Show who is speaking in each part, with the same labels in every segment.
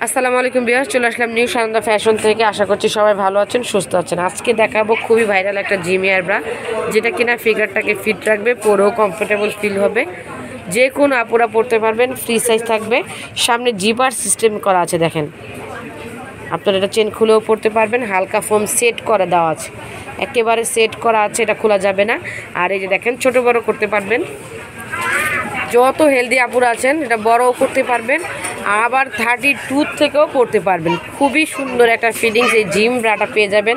Speaker 1: আসসালামু আলাইকুম ভিউয়ার্স, চলে আসলাম নিউ সানন্দা ফ্যাশন থেকে। আশা করছি সবাই ভালো আছেন, সুস্থ আছেন। আজকে দেখাবো খুবই ভাইরাল একটা জিমি এয়ার ব্রা, যেটা কিনা ফিগারটাকে ফিট রাখবে, পরেও কমফোর্টেবল ফিল হবে। যে কোনো আপুরা পরতে পারবেন, ফ্রি সাইজ থাকবে, সামনে জিপার সিস্টেম করা আছে। দেখেন, আপনারা এটা চেন খুলেও পরতে পারবেন, হালকা ফোম সেট করে দেওয়া আছে, একেবারে সেট করা আছে, এটা খোলা যাবে না। আর এই যে দেখেন, ছোট বড় করতে পারবেন, যত হেলদি আপুরা আছেন এটা বড়ও করতে পারবেন, আবার 32 থেকেও পড়তে পারবেন। খুবই সুন্দর একটা ফিটিংস এই জিম ব্রাটা পেয়ে যাবেন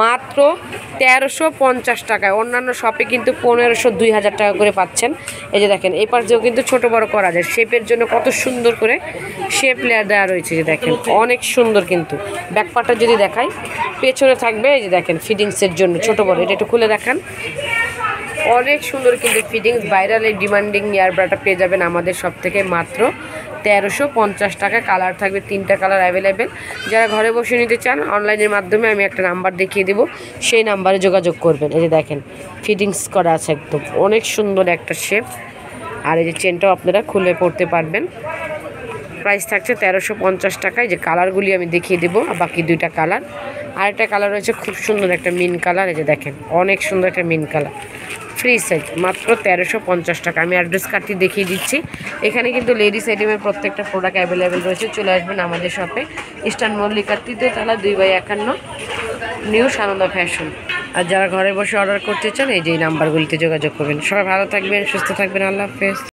Speaker 1: মাত্র 1350 টাকায়। অন্যান্য শপে কিন্তু 1500-2000 টাকা করে পাচ্ছেন। এই যে দেখেন, এই পাশেও কিন্তু ছোট বড় করা যায়, শেপের জন্য কত সুন্দর করে শেপ লেয়ার দেওয়া রয়েছে। যে দেখেন, অনেক সুন্দর। কিন্তু ব্যাকপার্টটা যদি দেখাই, পেছনে থাকবে এই যে দেখেন ফিটিংসের জন্য ছোট বড়। এটা একটু খুলে দেখান, অনেক সুন্দর কিন্তু ফিটিংস। ভাইরাল এই ডিমান্ডিং এয়ার ব্রাটা পেয়ে যাবেন আমাদের সব থেকে মাত্র 1350 টাকা। কালার থাকবে 3টা কালার অ্যাভেলেবেল। যারা ঘরে বসে নিতে চান, অনলাইনের মাধ্যমে আমি একটা নাম্বার দেখিয়ে দেবো, সেই নাম্বারে যোগাযোগ করবেন। এই যে দেখেন, ফিটিংস করা আছে একদম, অনেক সুন্দর একটা শেপ। আর এই যে চেনটাও আপনারা খুলে পড়তে পারবেন। প্রাইস থাকছে 1350 টাকায়। যে কালারগুলি আমি দেখিয়ে দেবো, বাকি 2টা কালার। আরেকটা কালার রয়েছে খুব সুন্দর একটা মিন কালার। এই যে দেখেন, অনেক সুন্দর একটা মিন কালার, ফ্রি সাইজ, মাত্র 1350 টাকা। আমি অ্যাড্রেস কার্ডটি দেখিয়ে দিচ্ছি। এখানে কিন্তু লেডিস আইটেমের প্রত্যেকটা প্রোডাক্ট অ্যাভেলেবেল রয়েছে। চলে আসবেন আমাদের শপে, ইস্টার্ন মল্লিকার 3য় তলা, 2/51, নিউ সানন্দা ফ্যাশন। আর যারা ঘরে বসে অর্ডার করতে চান, এই যে নাম্বারগুলিতে যোগাযোগ করবেন। সবাই ভালো থাকবেন, সুস্থ থাকবেন, আল্লাহ হাফেজ।